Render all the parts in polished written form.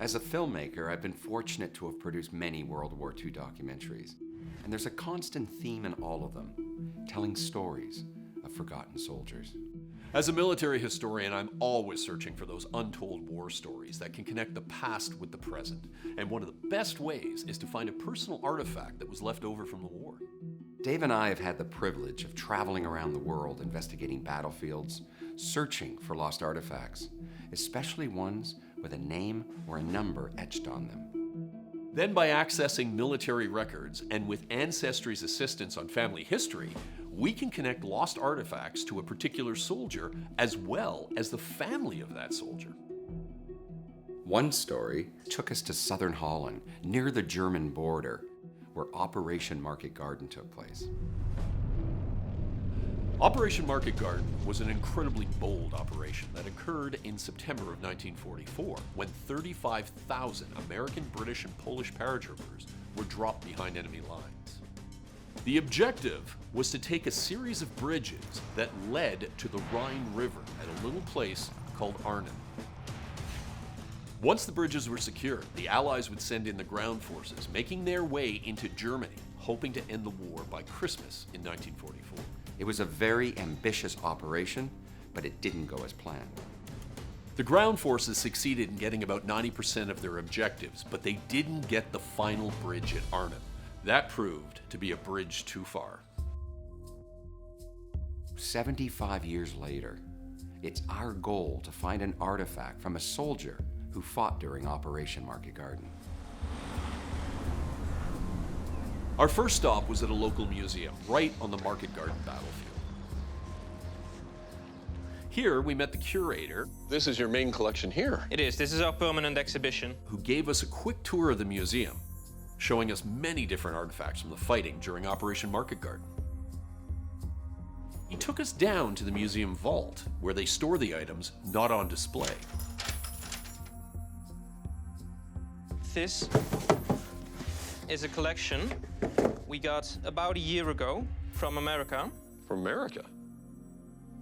As a filmmaker, I've been fortunate to have produced many World War II documentaries. And there's a constant theme in all of them, telling stories of forgotten soldiers. As a military historian, I'm always searching for those untold war stories that can connect the past with the present. And one of the best ways is to find a personal artifact that was left over from the war. Dave and I have had the privilege of traveling around the world investigating battlefields, searching for lost artifacts, especially ones with a name or a number etched on them. Then by accessing military records and with Ancestry's assistance on family history, we can connect lost artifacts to a particular soldier as well as the family of that soldier. One story took us to southern Holland, near the German border, where Operation Market Garden took place. Operation Market Garden was an incredibly bold operation that occurred in September of 1944 when 35,000 American, British, and Polish paratroopers were dropped behind enemy lines. The objective was to take a series of bridges that led to the Rhine River at a little place called Arnhem. Once the bridges were secured, the Allies would send in the ground forces, making their way into Germany, hoping to end the war by Christmas in 1944. It was a very ambitious operation, but it didn't go as planned. The ground forces succeeded in getting about 90% of their objectives, but they didn't get the final bridge at Arnhem. That proved to be a bridge too far. 75 years later, it's our goal to find an artifact from a soldier who fought during Operation Market Garden. Our first stop was at a local museum, right on the Market Garden battlefield. Here, we met the curator. This is your main collection here. It is. This is our permanent exhibition. Who gave us a quick tour of the museum, showing us many different artifacts from the fighting during Operation Market Garden. He took us down to the museum vault, where they store the items not on display. This is a collection we got about a year ago from America. From America?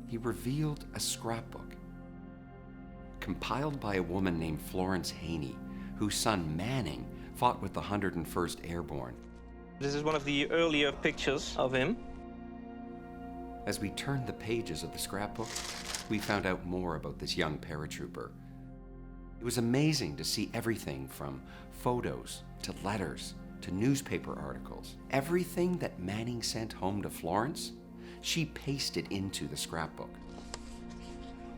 He revealed a scrapbook compiled by a woman named Florence Haney, whose son Manning fought with the 101st Airborne. This is one of the earlier pictures of him. As we turned the pages of the scrapbook, we found out more about this young paratrooper. It was amazing to see everything from photos to letters to newspaper articles. Everything that Manning sent home to Florence, she pasted into the scrapbook.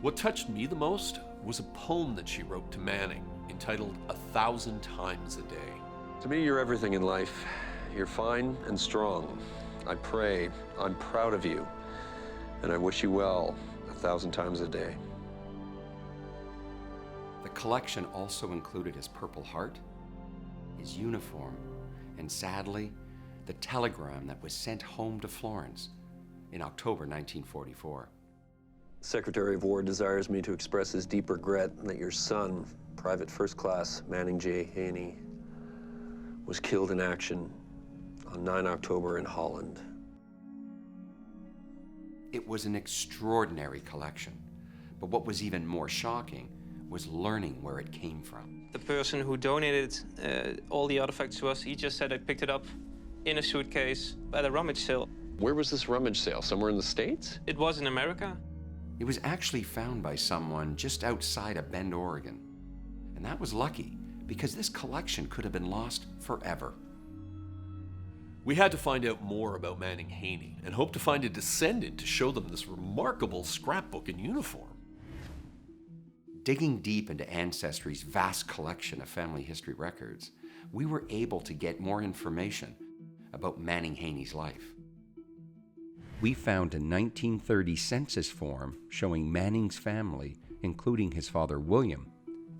What touched me the most was a poem that she wrote to Manning, entitled 1,000 Times a Day. To me, you're everything in life. You're fine and strong. I pray, I'm proud of you, and I wish you well 1,000 times a day. The collection also included his Purple Heart, his uniform, and sadly, the telegram that was sent home to Florence in October 1944. Secretary of War desires me to express his deep regret that your son, Private First Class Manning J. Haney, was killed in action on 9 October in Holland. It was an extraordinary collection, but what was even more shocking was learning where it came from. The person who donated all the artifacts to us, he just said I picked it up in a suitcase at a rummage sale. Where was this rummage sale? Somewhere in the States? It was in America. It was actually found by someone just outside of Bend, Oregon. And that was lucky, because this collection could have been lost forever. We had to find out more about Manning Haney and hope to find a descendant to show them this remarkable scrapbook and uniform. Digging deep into Ancestry's vast collection of family history records, we were able to get more information about Manning Haney's life. We found a 1930 census form showing Manning's family, including his father William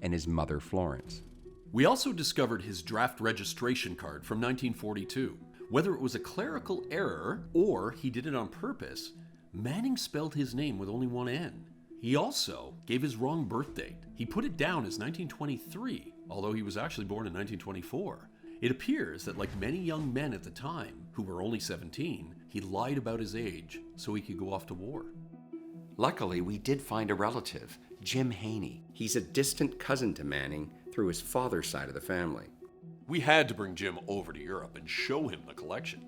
and his mother Florence. We also discovered his draft registration card from 1942. Whether it was a clerical error or he did it on purpose, Manning spelled his name with only one N. He also gave his wrong birth date. He put it down as 1923, although he was actually born in 1924. It appears that, like many young men at the time, who were only 17, he lied about his age so he could go off to war. Luckily, we did find a relative, Jim Haney. He's a distant cousin to Manning through his father's side of the family. We had to bring Jim over to Europe and show him the collection.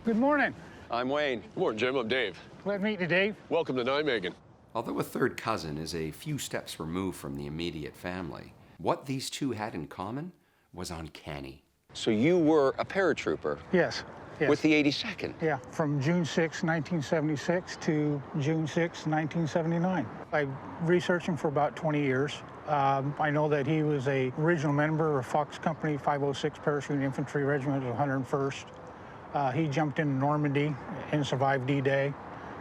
Good morning. I'm Wayne. Good morning, Jim. I'm Dave. Glad to meet you, Dave. Welcome to Nijmegen. Although a third cousin is a few steps removed from the immediate family, what these two had in common was uncanny. So you were a paratrooper? Yes. With the 82nd? Yeah, from June 6, 1976 to June 6, 1979. I researched him for about 20 years. I know that he was a original member of Fox Company 506 Parachute Infantry Regiment of 101st. He jumped in Normandy and survived D-Day,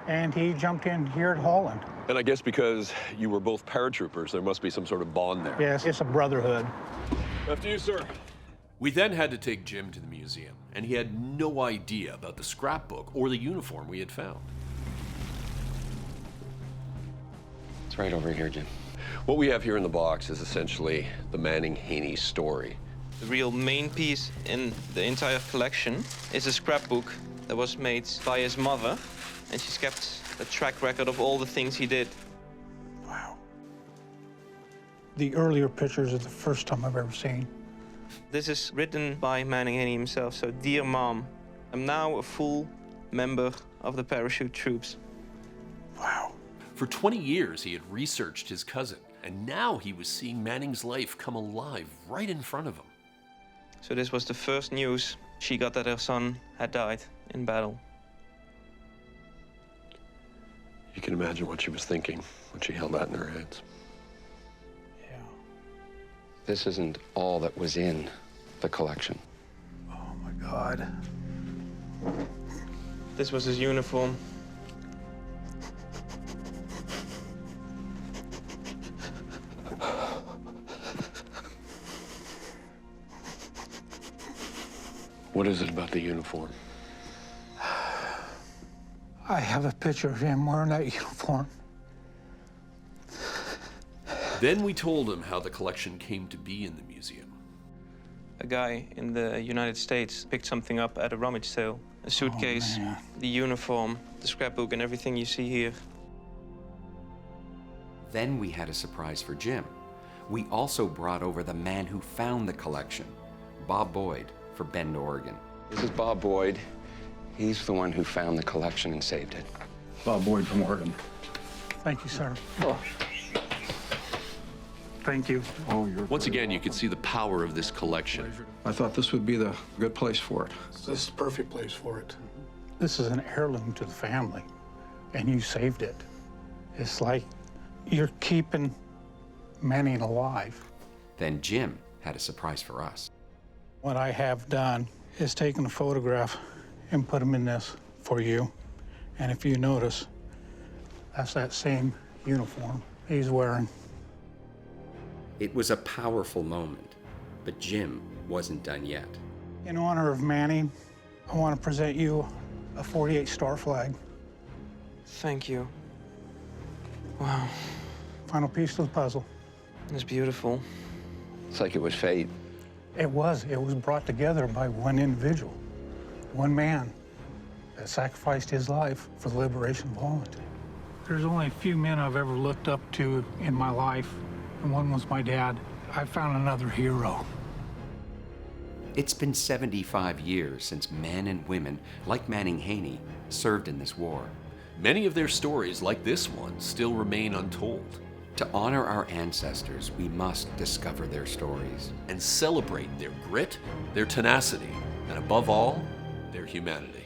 and he jumped in here at Holland. And I guess because you were both paratroopers, there must be some sort of bond there. Yes, it's a brotherhood. After you, sir. We then had to take Jim to the museum, and he had no idea about the scrapbook or the uniform we had found. It's right over here, Jim. What we have here in the box is essentially the Manning Haney story. The real main piece in the entire collection is a scrapbook that was made by his mother, and she's kept a track record of all the things he did. Wow. The earlier pictures are the first time I've ever seen. This is written by Manning Haney himself, so Dear Mom, I'm now a full member of the parachute troops. Wow. For 20 years, he had researched his cousin, and now he was seeing Manning's life come alive right in front of him. So this was the first news she got that her son had died in battle. You can imagine what she was thinking when she held that in her hands. Yeah. This isn't all that was in the collection. Oh, my God. This was his uniform. What is it about the uniform? I have a picture of him wearing that uniform. Then we told him how the collection came to be in the museum. A guy in the United States picked something up at a rummage sale. A suitcase, the uniform, the scrapbook, and everything you see here. Then we had a surprise for Jim. We also brought over the man who found the collection, Bob Boyd, for Bend, Oregon. This is Bob Boyd. He's the one who found the collection and saved it. Bob Boyd from Oregon. Thank you, sir. Oh. Thank you. Oh, you're Once again, you could see the power of this collection. I thought this would be the good place for it. This is the perfect place for it. This is an heirloom to the family, and you saved it. It's like you're keeping Manning alive. Then Jim had a surprise for us. What I have done is taken a photograph and put them in this for you. And if you notice, that's that same uniform he's wearing. It was a powerful moment, but Jim wasn't done yet. In honor of Manning, I want to present you a 48 star flag. Thank you. Wow, Final piece to the puzzle. that's beautiful. It's like it was fate. It was brought together by one individual, one man that sacrificed his life for the liberation of Holland. There's only a few men I've ever looked up to in my life, and one was my dad. I found another hero. It's been 75 years since men and women like Manning Haney served in this war. Many of their stories, like this one, still remain untold. To honor our ancestors, we must discover their stories. And celebrate their grit, their tenacity, and above all, their humanity.